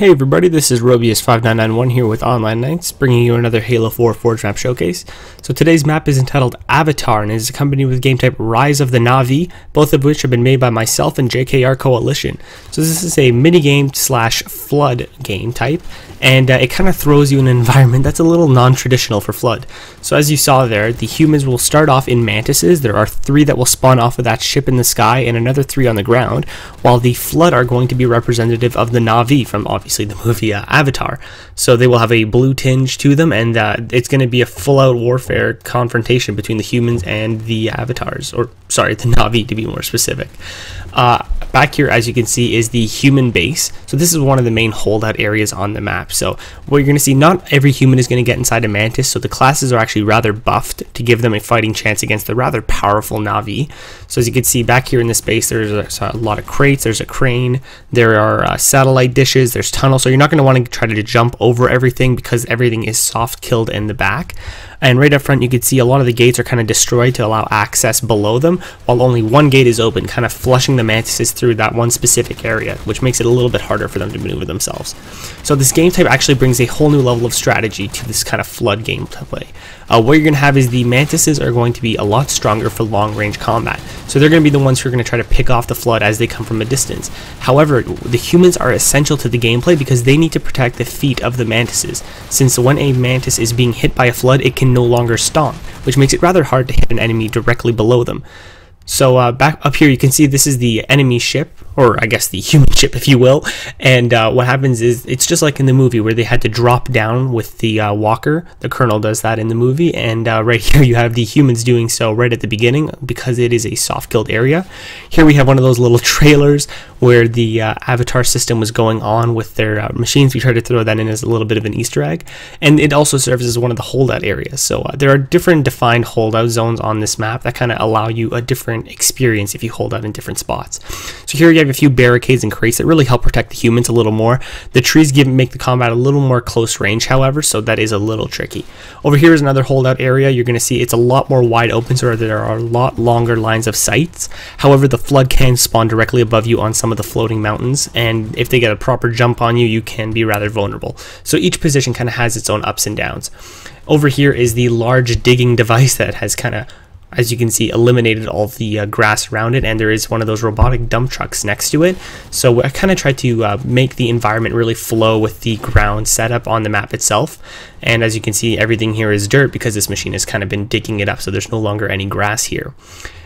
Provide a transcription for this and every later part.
Hey everybody, this is Robius5991 here with OnlineKnights, bringing you another Halo 4 Forge map showcase. So today's map is entitled Avatar and is accompanied with game type Rise of the Na'vi, both of which have been made by myself and JKRKOALITION. So this is a minigame slash flood game type, and it kind of throws you in an environment that's a little non-traditional for flood. So as you saw there, the humans will start off in mantises. There are 3 that will spawn off of that ship in the sky and another 3 on the ground, while the flood are going to be representative of the Na'vi from obviously the movie Avatar. So they will have a blue tinge to them, and it's going to be a full-out warfare confrontation between the humans and the avatars, or sorry, the Na'vi to be more specific. Back here, as you can see, is the human base. So this is one of the main holdout areas on the map. So what you're going to see, not every human is going to get inside a mantis, so the classes are actually rather buffed to give them a fighting chance against the rather powerful Na'vi. So as you can see back here in this base, there's a lot of crates, there's a crane, there are satellite dishes, there's tunnels, so you're not going to want to try to jump over everything because everything is soft killed in the back. And right up front you can see a lot of the gates are kind of destroyed to allow access below them, while only one gate is open, kind of flushing the mantises through that one specific area, which makes it a little bit harder for them to maneuver themselves. So this game type actually brings a whole new level of strategy to this kind of flood game play. What you're going to have is the mantises are going to be a lot stronger for long range combat. So they're going to be the ones who are going to try to pick off the flood as they come from a distance. However, the humans are essential to the gameplay because they need to protect the feet of the mantises, since when a mantis is being hit by a flood, it can no longer stomp, which makes it rather hard to hit an enemy directly below them. So back up here you can see this is the enemy ship, or I guess the human ship if you will, and what happens is it's just like in the movie where they had to drop down with the walker. The colonel does that in the movie, and right here you have the humans doing so right at the beginning because it is a soft killed area. Here we have one of those little trailers where the avatar system was going on with their machines. We tried to throw that in as a little bit of an Easter egg, and it also serves as one of the holdout areas. So there are different defined holdout zones on this map that kind of allow you a different experience if you hold out in different spots. So here you have a few barricades and crates that really help protect the humans a little more. The trees make the combat a little more close range, however, so that is a little tricky. Over here is another holdout area. You're going to see it's a lot more wide open, so there are a lot longer lines of sights. However, the flood can spawn directly above you on some of the floating mountains, and if they get a proper jump on you, you can be rather vulnerable. So each position kind of has its own ups and downs. Over here is the large digging device that has kind of, as you can see, eliminated all of the grass around it, and there is one of those robotic dump trucks next to it. So I kind of tried to make the environment really flow with the ground setup on the map itself. And as you can see, everything here is dirt because this machine has kind of been digging it up, so there's no longer any grass here.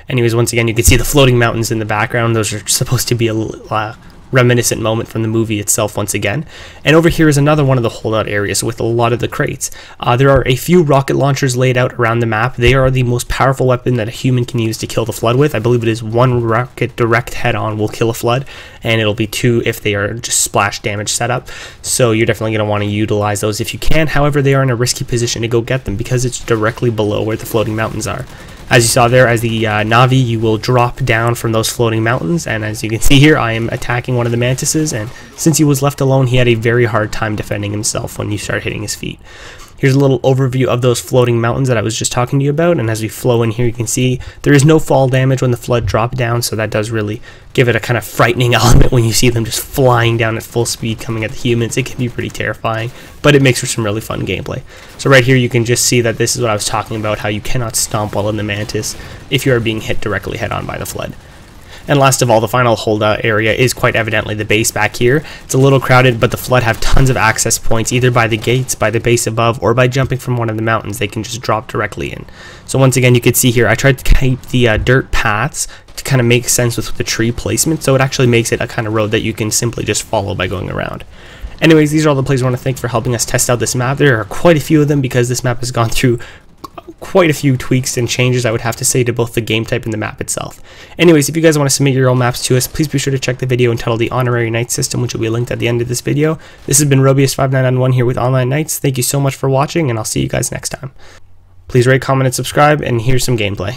Anyways, once again, you can see the floating mountains in the background. Those are supposed to be a reminiscent moment from the movie itself once again. And over here is another one of the holdout areas with a lot of the crates. There are a few rocket launchers laid out around the map. They are the most powerful weapon that a human can use to kill the flood with. I believe it is 1 rocket direct head-on will kill a flood, and it'll be 2 if they are just splash damage setup. So you're definitely going to want to utilize those if you can. However, they are in a risky position to go get them because it's directly below where the floating mountains are. As you saw there, as the Na'vi, you will drop down from those floating mountains, and as you can see here, I am attacking one of the mantises, and since he was left alone, he had a very hard time defending himself when you start hitting his feet. Here's a little overview of those floating mountains that I was just talking to you about, and as we flow in here, you can see there is no fall damage when the flood dropped down, so that does really give it a kind of frightening element when you see them just flying down at full speed coming at the humans. It can be pretty terrifying, but it makes for some really fun gameplay. So right here you can just see that this is what I was talking about, how you cannot stomp while in the mantis if you are being hit directly head on by the flood. And last of all, the final holdout area is quite evidently the base back here. It's a little crowded, but the flood have tons of access points, either by the gates, by the base above, or by jumping from one of the mountains. They can just drop directly in. So once again, you can see here, I tried to keep the dirt paths to kind of make sense with the tree placement, so it actually makes it a kind of road that you can simply just follow by going around. Anyways, these are all the players I want to thank for helping us test out this map. There are quite a few of them because this map has gone through quite a few tweaks and changes, I would have to say, to both the game type and the map itself. Anyways, if you guys want to submit your own maps to us, please be sure to check the video entitled The Honorary Knight System, which will be linked at the end of this video. This has been Robius5991 here with OnlineKnights. Thank you so much for watching, and I'll see you guys next time. Please rate, comment, and subscribe, and here's some gameplay.